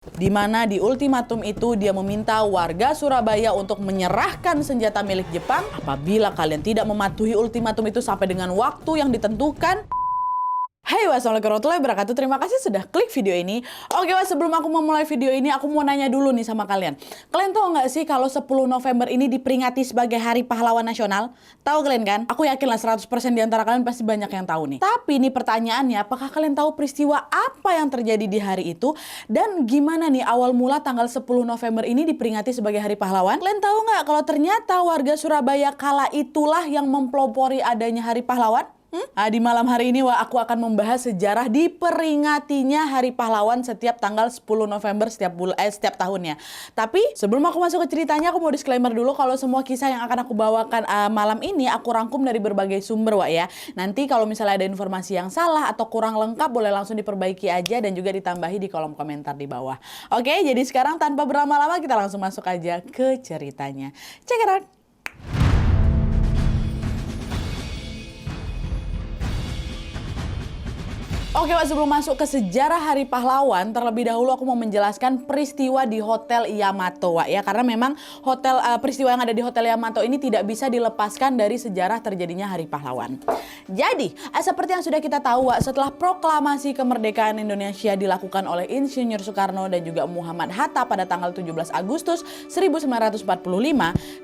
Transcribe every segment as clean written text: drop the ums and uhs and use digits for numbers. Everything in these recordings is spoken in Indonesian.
Di mana di ultimatum itu dia meminta warga Surabaya untuk menyerahkan senjata milik Jepang apabila kalian tidak mematuhi ultimatum itu sampai dengan waktu yang ditentukan. Hai, wassalamualaikum warahmatullahi wabarakatuh. Terima kasih sudah klik video ini. Oke, sebelum aku memulai video ini, aku mau nanya dulu nih sama kalian. Kalian tahu nggak sih kalau 10 November ini diperingati sebagai Hari Pahlawan Nasional? Tahu kalian kan? Aku yakin lah 100% di antara kalian pasti banyak yang tahu nih. Tapi nih pertanyaannya, apakah kalian tahu peristiwa apa yang terjadi di hari itu? Dan gimana nih awal mula tanggal 10 November ini diperingati sebagai Hari Pahlawan? Kalian tahu nggak kalau ternyata warga Surabaya kala itulah yang mempelopori adanya Hari Pahlawan? Di malam hari ini aku akan membahas sejarah diperingatinya Hari Pahlawan setiap tanggal 10 November setiap tahunnya. Tapi sebelum aku masuk ke ceritanya, aku mau disclaimer dulu kalau semua kisah yang akan aku bawakan malam ini aku rangkum dari berbagai sumber ya. Nanti kalau misalnya ada informasi yang salah atau kurang lengkap boleh langsung diperbaiki aja dan juga ditambahi di kolom komentar di bawah. Oke, jadi sekarang tanpa berlama-lama kita langsung masuk aja ke ceritanya. Check it out. Oke, sebelum masuk ke sejarah Hari Pahlawan, terlebih dahulu aku mau menjelaskan peristiwa di Hotel Yamato, ya. Karena memang peristiwa yang ada di Hotel Yamato ini tidak bisa dilepaskan dari sejarah terjadinya Hari Pahlawan. Jadi, seperti yang sudah kita tahu, setelah proklamasi kemerdekaan Indonesia dilakukan oleh Insinyur Soekarno dan juga Muhammad Hatta pada tanggal 17 Agustus 1945,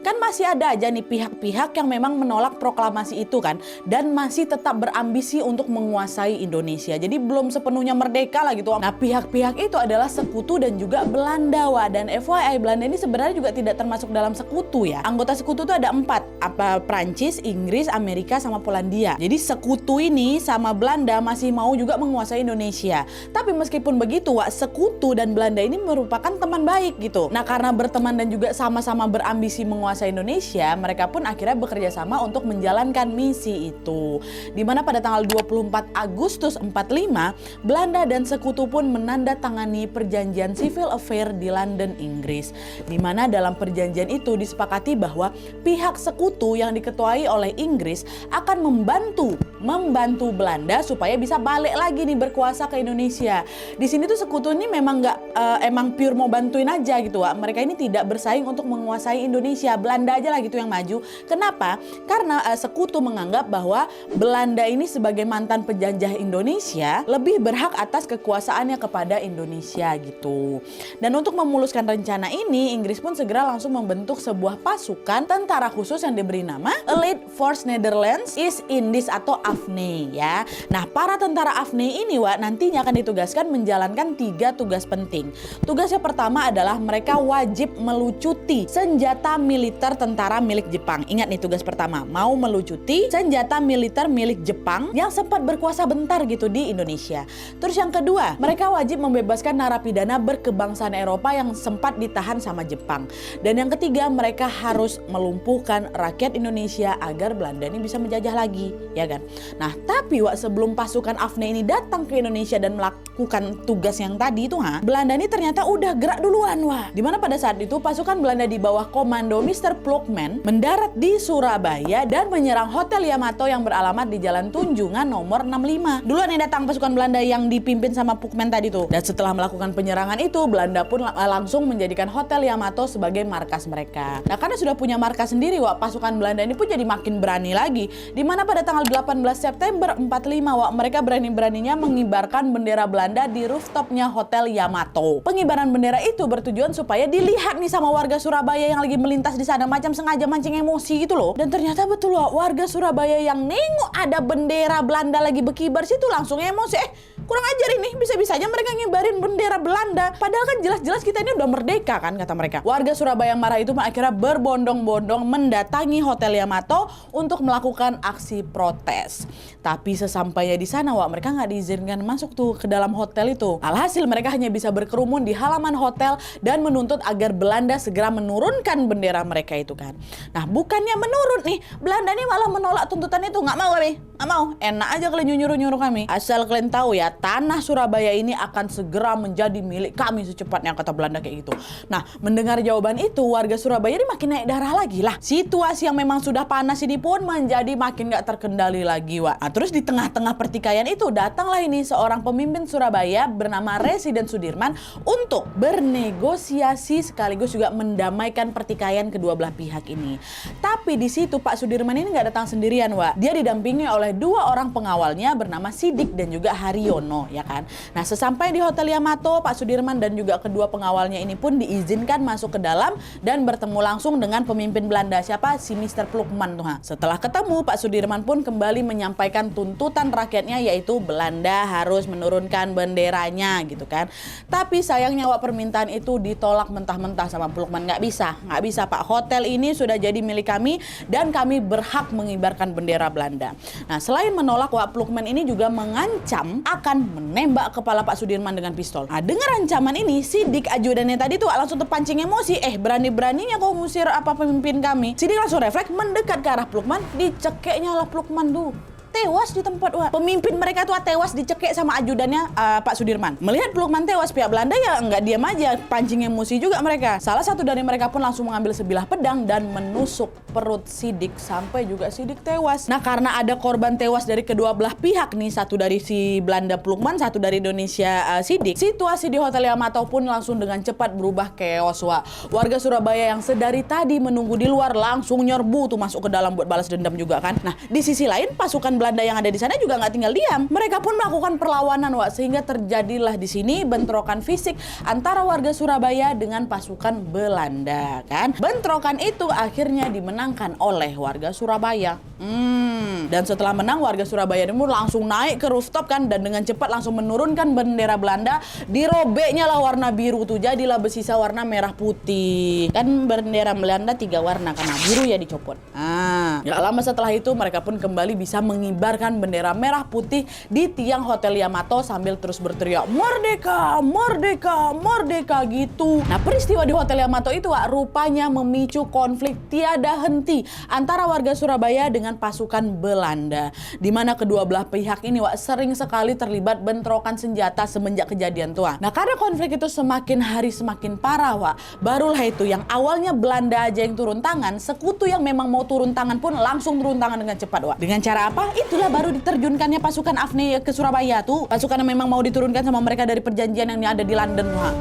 kan masih ada aja nih pihak-pihak yang memang menolak proklamasi itu kan, dan masih tetap berambisi untuk menguasai Indonesia. Jadi belum sepenuhnya merdeka lah gitu. Nah, pihak-pihak itu adalah sekutu dan juga Belanda, dan FYI Belanda ini sebenarnya juga tidak termasuk dalam sekutu ya. Anggota sekutu itu ada 4, Prancis, Inggris, Amerika, sama Polandia. Jadi sekutu ini sama Belanda masih mau juga menguasai Indonesia. Tapi meskipun begitu, sekutu dan Belanda ini merupakan teman baik gitu. Nah, karena berteman dan juga sama-sama berambisi menguasai Indonesia, mereka pun akhirnya bekerja sama untuk menjalankan misi itu. Dimana pada tanggal 24 Agustus 45, Belanda dan sekutu pun menandatangani perjanjian civil affair di London, Inggris. Di mana dalam perjanjian itu disepakati bahwa pihak sekutu yang diketuai oleh Inggris akan membantu Belanda supaya bisa balik lagi nih berkuasa ke Indonesia. Di sini tuh sekutu ini memang emang pure mau bantuin aja gitu, Mereka ini tidak bersaing untuk menguasai Indonesia. Belanda aja lah gitu yang maju. Kenapa? Karena sekutu menganggap bahwa Belanda ini sebagai mantan penjajah Indonesia lebih berhak atas kekuasaannya kepada Indonesia gitu. Dan untuk memuluskan rencana ini, Inggris pun segera langsung membentuk sebuah pasukan tentara khusus yang diberi nama Allied Force Netherlands East Indies atau AFNI ya. Nah, para tentara AFNI ini nantinya akan ditugaskan menjalankan 3 tugas penting. Tugasnya pertama adalah mereka wajib melucuti senjata militer tentara milik Jepang. Ingat nih tugas pertama, mau melucuti senjata militer milik Jepang yang sempat berkuasa bentar gitu di Indonesia. Terus yang kedua, mereka wajib membebaskan narapidana berkebangsaan Eropa yang sempat ditahan sama Jepang. Dan yang ketiga, mereka harus melumpuhkan rakyat Indonesia agar Belanda ini bisa menjajah lagi, ya kan? Nah, tapi sebelum pasukan AFNI ini datang ke Indonesia dan melakukan tugas yang tadi itu, Belanda ini ternyata udah gerak duluan, Dimana pada saat itu pasukan Belanda di bawah komando Mr. Plockman mendarat di Surabaya dan menyerang Hotel Yamato yang beralamat di Jalan Tunjungan nomor 65. Duluan yang datang pasukan Belanda yang dipimpin sama Plockman tadi tuh. Dan setelah melakukan penyerangan itu, Belanda pun langsung menjadikan Hotel Yamato sebagai markas mereka. Nah, karena sudah punya markas sendiri, pasukan Belanda ini pun jadi makin berani lagi. Dimana pada tanggal 18 September 45, mereka berani-beraninya mengibarkan bendera Belanda di rooftopnya Hotel Yamato. Pengibaran bendera itu bertujuan supaya dilihat nih sama warga Surabaya yang lagi melintas di sana, macam sengaja mancing emosi gitu loh. Dan ternyata betul warga Surabaya yang nengok ada bendera Belanda lagi berkibar situ langsung emosi. Kurang ajar ini, bisa-bisanya mereka ngibarin bendera Belanda. Padahal kan jelas-jelas kita ini udah merdeka kan, kata mereka. Warga Surabaya yang marah itu akhirnya berbondong-bondong mendatangi Hotel Yamato untuk melakukan aksi protes. Tapi sesampainya di sana, mereka nggak diizinkan masuk tuh ke dalam hotel itu. Alhasil mereka hanya bisa berkerumun di halaman hotel dan menuntut agar Belanda segera menurunkan bendera mereka itu kan. Nah, bukannya menurun nih, Belanda ini malah menolak tuntutan itu. Nggak mau kami, nggak mau. Enak aja kalian nyuruh-nyuruh kami. Asal kalian tahu ya, tanah Surabaya ini akan segera menjadi milik kami secepatnya, kata Belanda kayak gitu. Nah, mendengar jawaban itu, warga Surabaya ini makin naik darah lagi lah. Situasi yang memang sudah panas ini pun menjadi makin gak terkendali lagi, Wak. Nah, terus di tengah-tengah pertikaian itu datanglah ini seorang pemimpin Surabaya bernama Residen Sudirman untuk bernegosiasi sekaligus juga mendamaikan pertikaian kedua belah pihak ini. Tapi di situ Pak Sudirman ini nggak datang sendirian, Wak. Dia didampingi oleh dua orang pengawalnya bernama Sidik dan juga Haryono, ya kan. Nah, sesampai di Hotel Yamato, Pak Sudirman dan juga kedua pengawalnya ini pun diizinkan masuk ke dalam dan bertemu langsung dengan pemimpin Belanda, siapa? Si Mr. Plukman tuh. Setelah ketemu, Pak Sudirman pun kembali menyampaikan tuntutan rakyatnya, yaitu Belanda harus menurunkan benderanya gitu kan. Tapi sayangnya, Wak, permintaan itu ditolak mentah-mentah sama Plukman. Nggak bisa Pak, hotel ini sudah jadi milik kami dan kami berhak mengibarkan bendera Belanda. Nah, selain menolak, Wak, Plukman ini juga mengancam akan menembak kepala Pak Sudirman dengan pistol. Nah, dengar ancaman ini, Sidik ajudannya tadi tuh langsung terpancing emosi. Berani-beraninya kau ngusir apa pemimpin kami. Sidik langsung refleks mendekat ke arah Plukman, dicekeknya lah Plukman tuh. Tewas di tempat, Wak. Pemimpin mereka tuh tewas dicekek sama ajudannya Pak Sudirman. Melihat Plukman tewas, pihak Belanda ya nggak diam aja, pancing emosi juga mereka. Salah satu dari mereka pun langsung mengambil sebilah pedang dan menusuk perut Sidik sampai juga Sidik tewas. Nah, karena ada korban tewas dari kedua belah pihak nih, satu dari si Belanda Plukman, satu dari Indonesia Sidik. Situasi di Hotel Yamato pun langsung dengan cepat berubah chaos, Wak. Warga Surabaya yang sedari tadi menunggu di luar langsung nyerbu tuh masuk ke dalam buat balas dendam juga kan. Nah, di sisi lain pasukan Belanda yang ada di sana juga nggak tinggal diam. Mereka pun melakukan perlawanan, Wak, sehingga terjadilah di sini bentrokan fisik antara warga Surabaya dengan pasukan Belanda kan. Bentrokan itu akhirnya dimenangkan oleh warga Surabaya. Dan setelah menang, warga Surabaya ini langsung naik ke rooftop kan, dan dengan cepat langsung menurunkan bendera Belanda. Dirobeknya lah warna biru tuh, jadilah bersisa warna merah putih. Kan bendera Belanda 3 warna, karena biru ya dicopot. Gak lama setelah itu mereka pun kembali bisa mengibarkan bendera merah putih di tiang Hotel Yamato sambil terus berteriak merdeka, merdeka, merdeka gitu. Nah, peristiwa di Hotel Yamato itu, Wak, rupanya memicu konflik tiada henti antara warga Surabaya dengan pasukan Belanda, di mana kedua belah pihak ini, Wak, sering sekali terlibat bentrokan senjata semenjak kejadian tua. Nah, karena konflik itu semakin hari semakin parah, Wak, barulah itu yang awalnya Belanda aja yang turun tangan, sekutu yang memang mau turun tangan pun langsung turun tangan dengan cepat, Wak. Dengan cara apa? Itulah baru diterjunkannya pasukan AFNI ke Surabaya tuh. Pasukan yang memang mau diturunkan sama mereka dari perjanjian yang ada di London, Wak.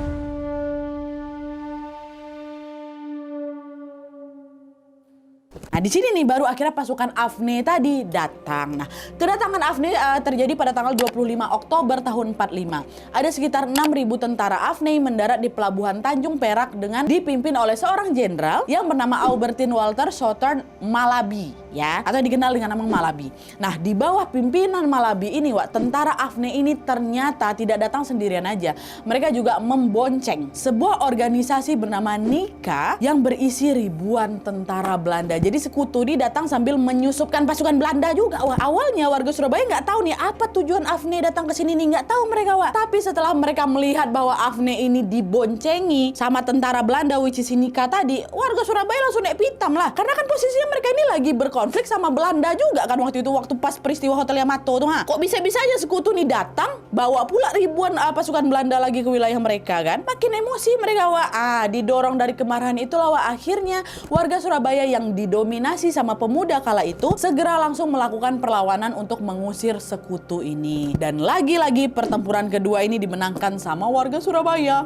Nah, di sini nih baru akhirnya pasukan AFNI tadi datang. Nah, kedatangan AFNI terjadi pada tanggal 25 Oktober tahun 45. Ada sekitar 6.000 tentara AFNI mendarat di Pelabuhan Tanjung Perak dengan dipimpin oleh seorang jenderal yang bernama Albertin Walter Southern Malabi, ya, atau dikenal dengan nama Malabi. Nah, di bawah pimpinan Malabi ini, Wak, tentara AFNI ini ternyata tidak datang sendirian aja. Mereka juga membonceng sebuah organisasi bernama NIKA yang berisi ribuan tentara Belanda. Jadi sekutu ini datang sambil menyusupkan pasukan Belanda juga. Wah, awalnya warga Surabaya nggak tahu nih apa tujuan AFNI datang ke sini nih, nggak tahu mereka, Wak. Tapi setelah mereka melihat bahwa AFNI ini diboncengi sama tentara Belanda, which is NIKA tadi, warga Surabaya langsung naik pitam lah. Karena kan posisinya mereka ini lagi berkonflik sama Belanda juga kan waktu itu, waktu pas peristiwa Hotel Yamato tuh. Kok bisa-bisanya sekutu nih datang bawa pula ribuan pasukan Belanda lagi ke wilayah mereka kan? Makin emosi mereka, Wak. Didorong dari kemarahan itulah, Wak, akhirnya warga Surabaya yang didominasi sama pemuda kala itu segera langsung melakukan perlawanan untuk mengusir sekutu ini. Dan lagi-lagi pertempuran kedua ini dimenangkan sama warga Surabaya.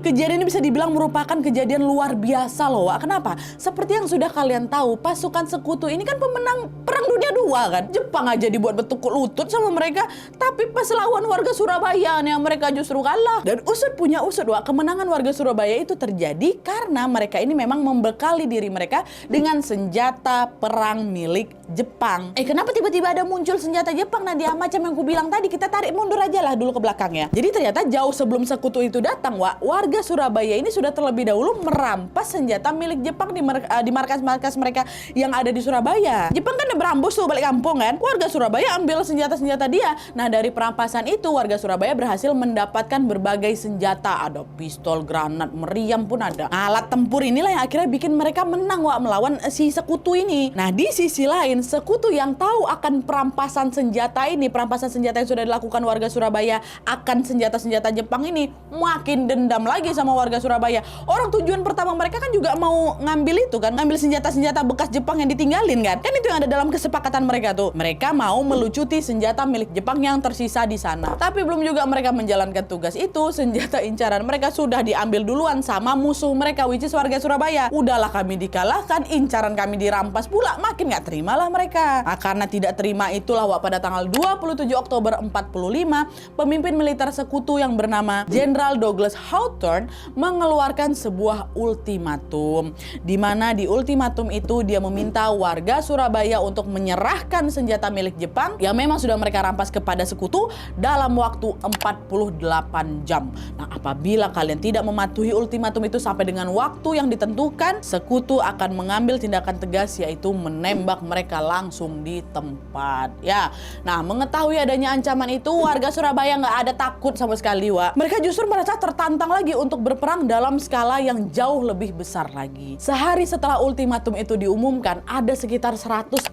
Kejadian ini bisa dibilang merupakan kejadian luar biasa loh, Wak. Kenapa? Seperti yang sudah kalian tahu, pasukan sekutu ini kan pemenang Perang Dunia II kan. Jepang aja dibuat bertukuk lutut sama mereka, tapi pas lawan warga Surabaya nih mereka justru kalah. Dan usut punya usut, Wak, kemenangan warga Surabaya itu terjadi karena mereka ini memang membekali diri mereka dengan senjata perang milik Jepang. Kenapa tiba-tiba ada muncul senjata Jepang, Nadia? Macam yang aku bilang tadi, kita tarik mundur aja lah dulu ke belakang ya. Jadi ternyata jauh sebelum sekutu itu datang, Wak, warga Surabaya ini sudah terlebih dahulu merampas senjata milik Jepang di markas-markas mereka yang ada di Surabaya. Jepang kan berambus tuh balik kampung kan. Warga Surabaya ambil senjata-senjata dia. Nah, dari perampasan itu warga Surabaya berhasil mendapatkan berbagai senjata, ada pistol, granat, meriam pun ada. Alat tempur inilah yang akhirnya bikin mereka menang Wak melawan si sekutu ini. Nah, di sisi lain sekutu yang tahu akan perampasan senjata ini, perampasan senjata yang sudah dilakukan warga Surabaya akan senjata-senjata Jepang ini, makin dendam lagi sama warga Surabaya. Orang tujuan pertama mereka kan juga mau ngambil itu kan, ngambil senjata-senjata bekas Jepang yang ditinggalin kan. Kan itu yang ada dalam kesepakatan mereka tuh. Mereka mau melucuti senjata milik Jepang yang tersisa di sana. Tapi belum juga mereka menjalankan tugas itu, senjata incaran mereka sudah diambil duluan sama musuh mereka, which is warga Surabaya. Udahlah kami dikalahkan, incaran kami dirampas pula, makin gak terimalah mereka. Nah, karena tidak terima itulah Wak, pada tanggal 27 Oktober 45, pemimpin militer sekutu yang bernama Jenderal Douglas Hawthorne mengeluarkan sebuah ultimatum. Di mana di ultimatum itu dia meminta warga Surabaya untuk menyerahkan senjata milik Jepang yang memang sudah mereka rampas kepada sekutu dalam waktu 48 jam. Nah, apabila kalian tidak mematuhi ultimatum itu sampai dengan waktu yang ditentukan, sekutu akan mengambil tindakan tegas, yaitu menembak mereka langsung di tempat. Ya, nah mengetahui adanya ancaman itu, warga Surabaya nggak ada takut sama sekali Wak. Mereka justru merasa tertantang lagi untuk berperang dalam skala yang jauh lebih besar lagi. Sehari setelah ultimatum itu diumumkan, ada sekitar 140.000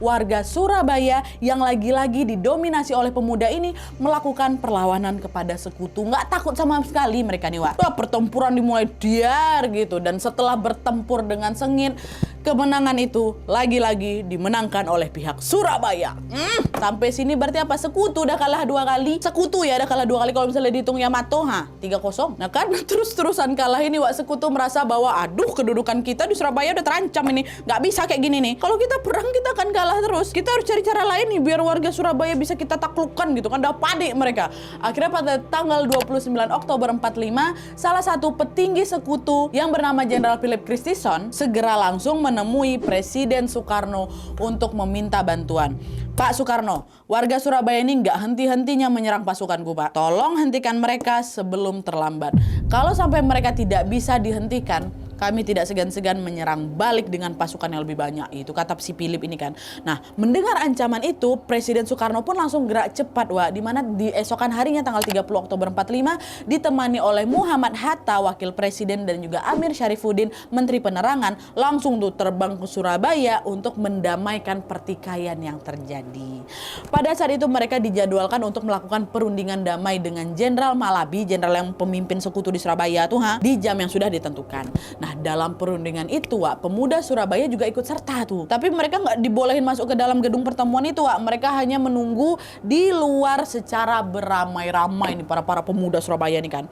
warga Surabaya yang lagi-lagi didominasi oleh pemuda ini melakukan perlawanan kepada sekutu. Nggak takut sama sekali mereka nih Wak. Wah, pertempuran dimulai diar gitu, dan setelah bertempur dengan sengit, kemenangan itu lagi-lagi dimenangkan oleh pihak Surabaya. Sampai sini berarti apa? Sekutu udah kalah 2 kali. Sekutu ya udah kalah 2 kali kalau misalnya dihitung Yamato, 3-0. Nah kan terus-terusan kalah ini Wak, sekutu merasa bahwa aduh, kedudukan kita di Surabaya udah terancam ini. Nggak bisa kayak gini nih. Kalau kita perang kita akan kalah terus. Kita harus cari cara lain nih biar warga Surabaya bisa kita taklukkan gitu kan. Udah panik mereka. Akhirnya pada tanggal 29 Oktober 45, salah satu petinggi sekutu yang bernama Jenderal Philip Christison segera langsung menemui Presiden Soekarno untuk meminta bantuan. Pak Soekarno, warga Surabaya ini nggak henti-hentinya menyerang pasukanku Pak. Tolong hentikan mereka sebelum terlambat. Kalau sampai mereka tidak bisa dihentikan, kami tidak segan-segan menyerang balik dengan pasukan yang lebih banyak. Itu kata si Philip ini kan. Nah, mendengar ancaman itu, Presiden Soekarno pun langsung gerak cepat Wak, di mana di esokan harinya tanggal 30 Oktober 45 ditemani oleh Muhammad Hatta, Wakil Presiden, dan juga Amir Syarifuddin, Menteri Penerangan, langsung tuh terbang ke Surabaya untuk mendamaikan pertikaian yang terjadi. Pada saat itu mereka dijadwalkan untuk melakukan perundingan damai dengan Jenderal Malabi, jenderal yang pemimpin sekutu di Surabaya tuh di jam yang sudah ditentukan. Nah, dalam perundingan itu Wak, pemuda Surabaya juga ikut serta tuh. Tapi mereka nggak dibolehin masuk ke dalam gedung pertemuan itu Wak. Mereka hanya menunggu di luar secara beramai-ramai nih para pemuda Surabaya nih kan.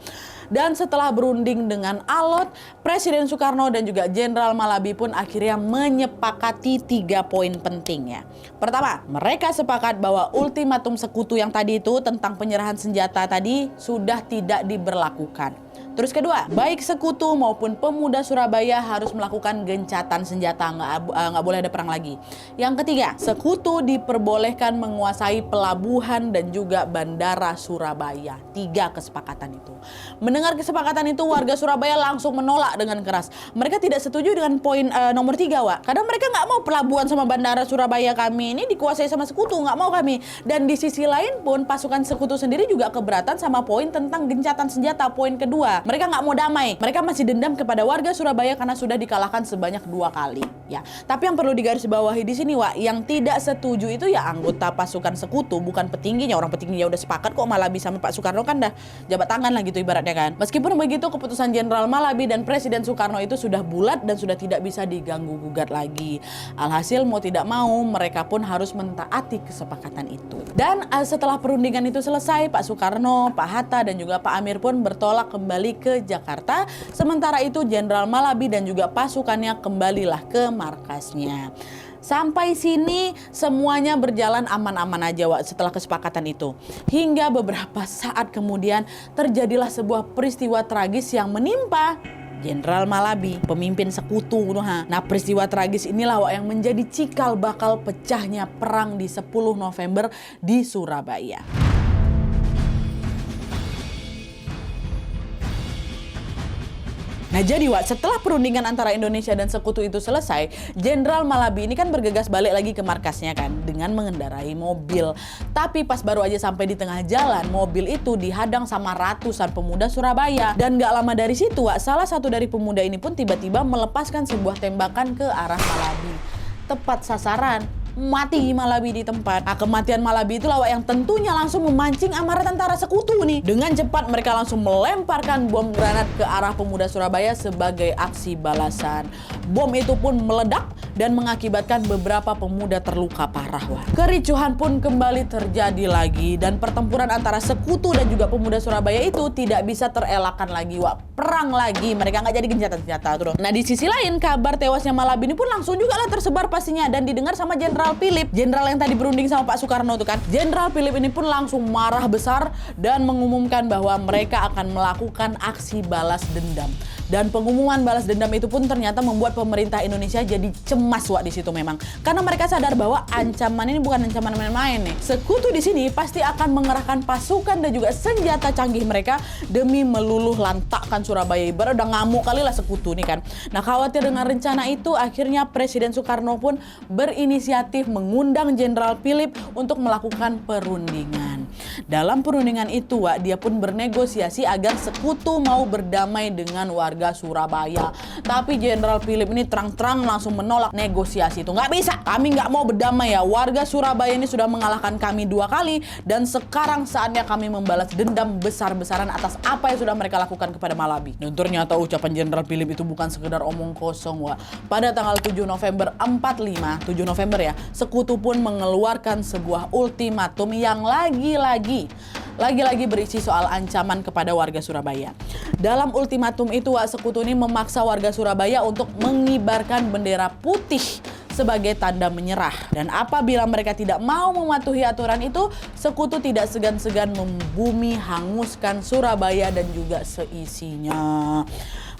Dan setelah berunding dengan alot, Presiden Soekarno dan juga Jenderal Malabi pun akhirnya menyepakati 3 poin penting ya. Pertama, mereka sepakat bahwa ultimatum sekutu yang tadi itu tentang penyerahan senjata tadi sudah tidak diberlakukan. Terus kedua, baik sekutu maupun pemuda Surabaya harus melakukan gencatan senjata, nggak boleh ada perang lagi. Yang ketiga, sekutu diperbolehkan menguasai pelabuhan dan juga bandara Surabaya. 3 kesepakatan itu. Mendengar kesepakatan itu, warga Surabaya langsung menolak dengan keras. Mereka tidak setuju dengan poin nomor 3 Wak. Karena mereka nggak mau pelabuhan sama bandara Surabaya kami ini dikuasai sama sekutu, nggak mau kami. Dan di sisi lain pun pasukan sekutu sendiri juga keberatan sama poin tentang gencatan senjata, poin kedua. Mereka nggak mau damai. Mereka masih dendam kepada warga Surabaya karena sudah dikalahkan sebanyak 2 kali. Ya, tapi yang perlu digarisbawahi di sini Wak, yang tidak setuju itu ya anggota pasukan sekutu, bukan petingginya. Orang petingginya udah sepakat kok, Malabi sama Pak Soekarno kan dah jabat tangan lah gitu ibaratnya kan. Meskipun begitu, keputusan Jenderal Malabi dan Presiden Soekarno itu sudah bulat dan sudah tidak bisa diganggu gugat lagi. Alhasil mau tidak mau mereka pun harus mentaati kesepakatan itu. Dan setelah perundingan itu selesai, Pak Soekarno, Pak Hatta, dan juga Pak Amir pun bertolak kembali ke Jakarta. Sementara itu Jenderal Malabi dan juga pasukannya kembalilah ke markasnya. Sampai sini semuanya berjalan aman-aman aja Wak setelah kesepakatan itu. Hingga beberapa saat kemudian terjadilah sebuah peristiwa tragis yang menimpa Jenderal Malabi, pemimpin sekutu. Nah, peristiwa tragis inilah Wak yang menjadi cikal bakal pecahnya perang di 10 November di Surabaya. Nah jadi Wak, setelah perundingan antara Indonesia dan sekutu itu selesai, Jenderal Malabi ini kan bergegas balik lagi ke markasnya kan dengan mengendarai mobil. Tapi pas baru aja sampai di tengah jalan, mobil itu dihadang sama ratusan pemuda Surabaya. Dan gak lama dari situ Wak, salah satu dari pemuda ini pun tiba-tiba melepaskan sebuah tembakan ke arah Malabi. Tepat sasaran, mati Malabi di tempat. Nah, kematian Malabi itulah Wak yang tentunya langsung memancing amarah tentara sekutu nih. Dengan cepat mereka langsung melemparkan bom granat ke arah pemuda Surabaya sebagai aksi balasan. Bom itu pun meledak dan mengakibatkan beberapa pemuda terluka parah Wak. Kericuhan pun kembali terjadi lagi dan pertempuran antara sekutu dan juga pemuda Surabaya itu tidak bisa terelakkan lagi Wak. Perang lagi, mereka nggak jadi gencatan-senjata tuh. Nah di sisi lain kabar tewasnya Malabi ini pun langsung juga lah tersebar pastinya dan didengar sama Jenderal Philip, jenderal yang tadi berunding sama Pak Soekarno tuh kan. Jenderal Philip ini pun langsung marah besar dan mengumumkan bahwa mereka akan melakukan aksi balas dendam. Dan pengumuman balas dendam itu pun ternyata membuat pemerintah Indonesia jadi cemas Wak di situ memang. Karena mereka sadar bahwa ancaman ini bukan ancaman main-main nih. Sekutu di sini pasti akan mengerahkan pasukan dan juga senjata canggih mereka demi meluluh lantakkan Surabaya. Ibarat udah ngamuk kali lah sekutu nih kan. Nah khawatir dengan rencana itu akhirnya Presiden Soekarno pun berinisiatif mengundang Jenderal Philip untuk melakukan perundingan. Dalam perundingan itu Wak, dia pun bernegosiasi agar sekutu mau berdamai dengan warga Surabaya. Tapi Jenderal Philip ini terang-terang langsung menolak negosiasi itu. Nggak bisa, kami nggak mau berdamai ya. Warga Surabaya ini sudah mengalahkan kami 2 kali dan sekarang saatnya kami membalas dendam besar-besaran atas apa yang sudah mereka lakukan kepada Malabi. Dan ternyata ucapan Jenderal Philip itu bukan sekedar omong kosong Wak. Pada tanggal 7 November 45, 7 November ya, sekutu pun mengeluarkan sebuah ultimatum yang lagi-lagi berisi soal ancaman kepada warga Surabaya. Dalam ultimatum itu Wak, sekutu ini memaksa warga Surabaya untuk mengibarkan bendera putih sebagai tanda menyerah. Dan apabila mereka tidak mau mematuhi aturan itu, sekutu tidak segan-segan membumi hanguskan Surabaya dan juga seisinya.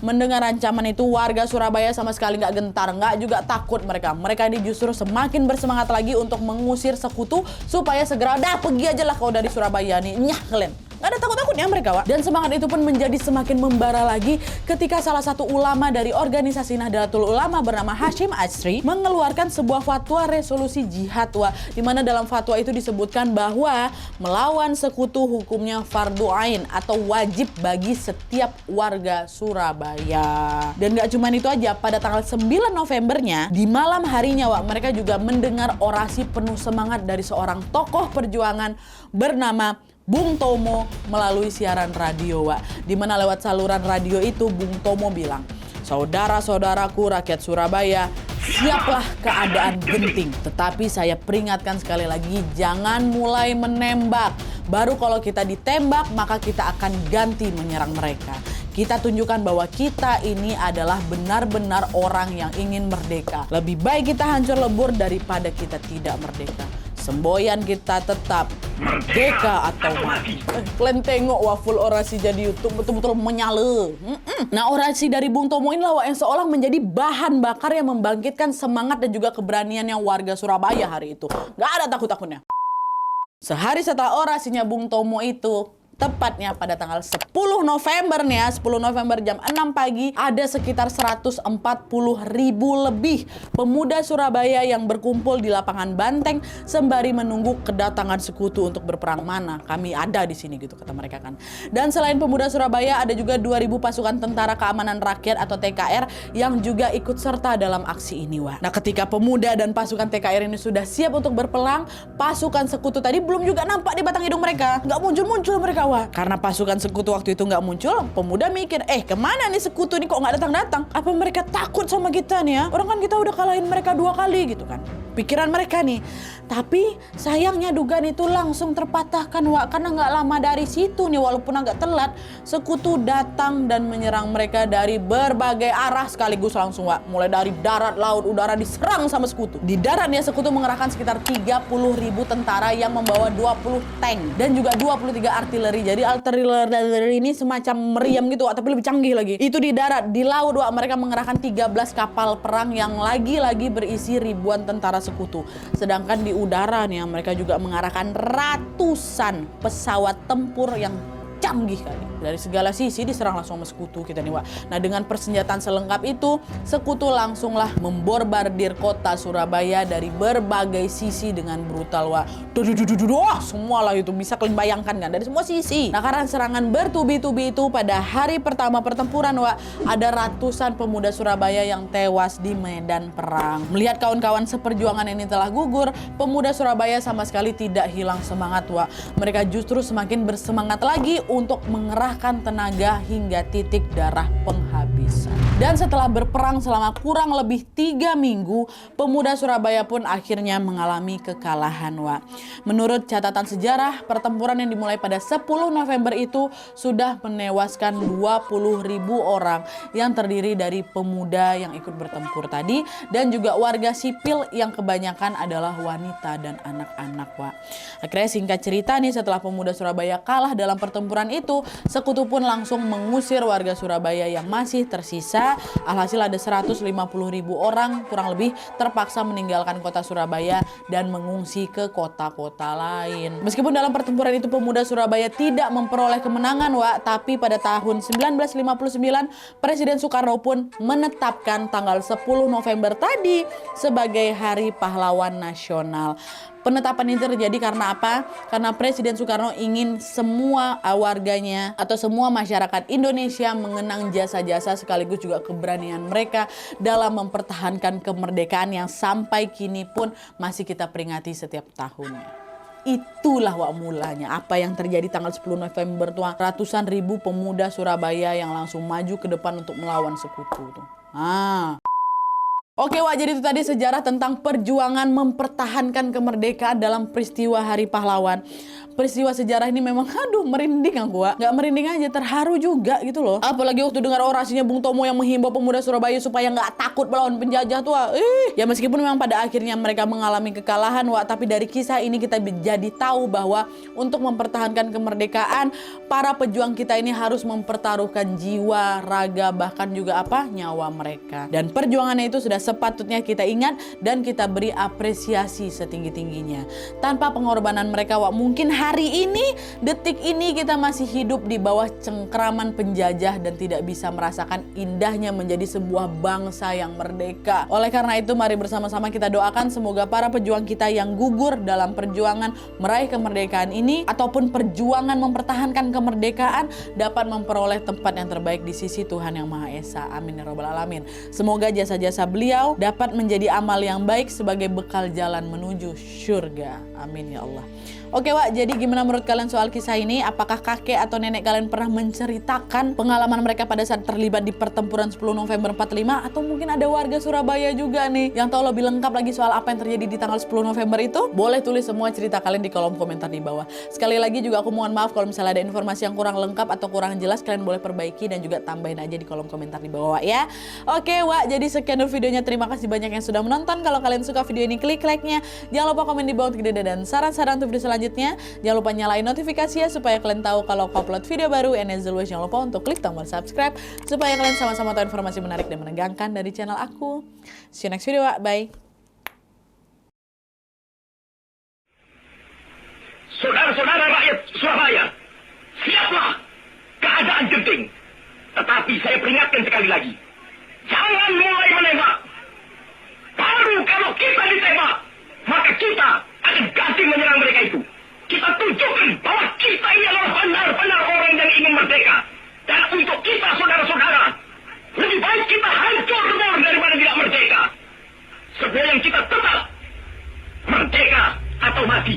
Mendengar ancaman itu, warga Surabaya sama sekali nggak gentar, nggak juga takut mereka. Mereka ini justru semakin bersemangat lagi untuk mengusir sekutu supaya segera, dah pergi aja lah kau dari Surabaya nih, nyah kalian. Nggak ada takut-takutnya mereka Wak. Dan semangat itu pun menjadi semakin membara lagi ketika salah satu ulama dari organisasi Nahdlatul Ulama bernama Hashim Ashri mengeluarkan sebuah fatwa resolusi jihad Wak. Dimana dalam fatwa itu disebutkan bahwa melawan sekutu hukumnya fardu ain atau wajib bagi setiap warga Surabaya. Dan nggak cuma itu aja, pada tanggal 9 Novembernya di malam harinya Wak, mereka juga mendengar orasi penuh semangat dari seorang tokoh perjuangan bernama Bung Tomo melalui siaran radio Wak. Dimana lewat saluran radio itu Bung Tomo bilang, saudara-saudaraku rakyat Surabaya, siaplah keadaan genting. Tetapi saya peringatkan sekali lagi, jangan mulai menembak. Baru kalau kita ditembak maka kita akan ganti menyerang mereka. Kita tunjukkan bahwa kita ini adalah benar-benar orang yang ingin merdeka. Lebih baik kita hancur lebur daripada kita tidak merdeka. Semboyan kita tetap merdeka atau mati. Kalian tengok Wak, full orasi jadi YouTube betul-betul menyala. Nah orasi dari Bung Tomo ini Wak yang seolah menjadi bahan bakar yang membangkitkan semangat dan juga keberaniannya warga Surabaya hari itu. Gak ada takut-takutnya. Sehari setelah orasinya Bung Tomo itu, tepatnya pada tanggal 10 November nih ya, 10 November jam 6 pagi, ada sekitar 140.000 lebih pemuda Surabaya yang berkumpul di lapangan Banteng sembari menunggu kedatangan sekutu untuk berperang. Mana kami ada di sini gitu kata mereka kan. Dan selain pemuda Surabaya, ada juga 2.000 pasukan Tentara Keamanan Rakyat atau TKR yang juga ikut serta dalam aksi ini Wak. Nah ketika pemuda dan pasukan TKR ini sudah siap untuk berperang, pasukan sekutu tadi belum juga nampak di batang hidung mereka. Nggak muncul-muncul mereka Wak. Karena pasukan sekutu waktu itu nggak muncul, pemuda mikir, kemana nih sekutu ini kok nggak datang-datang? Apa mereka takut sama kita nih ya? Orang kan kita udah kalahin mereka 2 kali gitu kan. Pikiran mereka nih. Tapi sayangnya dugaan itu langsung terpatahkan Wak, karena nggak lama dari situ nih, walaupun agak telat, sekutu datang dan menyerang mereka dari berbagai arah sekaligus langsung Wak. Mulai dari darat, laut, udara diserang sama sekutu. Di darat nih sekutu mengerahkan sekitar 30.000 tentara yang membawa 20 tank dan juga 23 artileri. Jadi artileri ini semacam meriam gitu Wak, tapi lebih canggih lagi. Itu di darat. Di laut Wak, mereka mengerahkan 13 kapal perang yang lagi-lagi berisi ribuan tentara sekutu. Sedangkan di udara nih mereka juga mengarahkan ratusan pesawat tempur yang canggih kali. dari segala sisi diserang langsung sama sekutu kita nih, Wak. Nah, dengan persenjataan selengkap itu, sekutu langsunglah memborbardir kota Surabaya dari berbagai sisi dengan brutal, Wak. Semua lah itu bisa kalian bayangkan kan, dari semua sisi. Nah, karena serangan bertubi-tubi itu pada hari pertama pertempuran, Wak, ada ratusan pemuda Surabaya yang tewas di medan perang. Melihat kawan-kawan seperjuangan ini telah gugur, pemuda Surabaya sama sekali tidak hilang semangat, Wak. Mereka justru semakin bersemangat lagi untuk mengerahkan tenaga hingga titik darah penghabisan. Dan setelah berperang selama kurang lebih 3 minggu, pemuda Surabaya pun akhirnya mengalami kekalahan, Wak. Menurut catatan sejarah, pertempuran yang dimulai pada 10 November itu sudah menewaskan 20.000 orang yang terdiri dari pemuda yang ikut bertempur tadi dan juga warga sipil yang kebanyakan adalah wanita dan anak-anak, Wak. Akhirnya singkat cerita nih, setelah pemuda Surabaya kalah dalam pertempuran itu, sekutu pun langsung mengusir warga Surabaya yang masih tersisa. Alhasil ada 150.000 orang kurang lebih terpaksa meninggalkan kota Surabaya dan mengungsi ke kota-kota lain. Meskipun dalam pertempuran itu pemuda Surabaya tidak memperoleh kemenangan, Wak, tapi pada tahun 1959 Presiden Soekarno pun menetapkan tanggal 10 November tadi sebagai Hari Pahlawan Nasional. Penetapan ini terjadi karena apa? Karena Presiden Soekarno ingin semua warganya atau semua masyarakat Indonesia mengenang jasa-jasa sekaligus juga keberanian mereka dalam mempertahankan kemerdekaan yang sampai kini pun masih kita peringati setiap tahunnya. Itulah Wak mulanya apa yang terjadi tanggal 10 November tuh, ratusan ribu pemuda Surabaya yang langsung maju ke depan untuk melawan sekutu tuh. Oke, Wak, jadi itu tadi sejarah tentang perjuangan mempertahankan kemerdekaan dalam peristiwa Hari Pahlawan. Peristiwa sejarah ini memang merinding aku, Wak. Gak merinding aja, terharu juga gitu loh. Apalagi waktu dengar orasinya Bung Tomo yang menghimbau pemuda Surabaya supaya gak takut melawan penjajah tuh, Wak. Ya meskipun memang pada akhirnya mereka mengalami kekalahan, Wak, tapi dari kisah ini kita jadi tahu bahwa untuk mempertahankan kemerdekaan, para pejuang kita ini harus mempertaruhkan jiwa, raga, bahkan juga nyawa mereka. Dan perjuangannya itu sudah sepatutnya kita ingat dan kita beri apresiasi setinggi-tingginya. Tanpa pengorbanan mereka, Wak, mungkin hari ini, detik ini kita masih hidup di bawah cengkraman penjajah dan tidak bisa merasakan indahnya menjadi sebuah bangsa yang merdeka. Oleh karena itu, mari bersama-sama kita doakan semoga para pejuang kita yang gugur dalam perjuangan meraih kemerdekaan ini ataupun perjuangan mempertahankan kemerdekaan dapat memperoleh tempat yang terbaik di sisi Tuhan Yang Maha Esa. Amin ya Rabbal Alamin. Semoga jasa-jasa beliau dapat menjadi amal yang baik sebagai bekal jalan menuju surga. Amin ya Allah. Oke, Wak, jadi gimana menurut kalian soal kisah ini? Apakah kakek atau nenek kalian pernah menceritakan pengalaman mereka pada saat terlibat di pertempuran 10 November 45? Atau mungkin ada warga Surabaya juga nih yang tahu lebih lengkap lagi soal apa yang terjadi di tanggal 10 November itu? Boleh tulis semua cerita kalian di kolom komentar di bawah. Sekali lagi juga aku mohon maaf kalau misalnya ada informasi yang kurang lengkap atau kurang jelas, kalian boleh perbaiki dan juga tambahin aja di kolom komentar di bawah, Wak, ya. Oke, Wak, jadi sekian dulu videonya. Terima kasih banyak yang sudah menonton. Kalau kalian suka video ini, klik like-nya. Jangan lupa komen di bawah untuk ide dan saran-saran untuk video selanjutnya. Jangan lupa nyalain notifikasinya supaya kalian tahu kalau aku upload video baru. And as always, jangan lupa untuk klik tombol subscribe supaya kalian sama-sama tahu informasi menarik dan menegangkan dari channel aku. See you next video, Wak. Bye. Saudara-saudara rakyat Surabaya, siaplah, keadaan genting. Tetapi saya peringatkan sekali lagi, jangan mulai menembak. Baru kalau kita ditembak, maka kita akan ganti menyerang mereka itu. Kita tunjukkan bahwa kita ini adalah benar-benar orang yang ingin merdeka. Dan untuk kita, saudara-saudara, lebih baik kita hancur lebur daripada tidak merdeka. Sebelum kita tetap merdeka atau mati.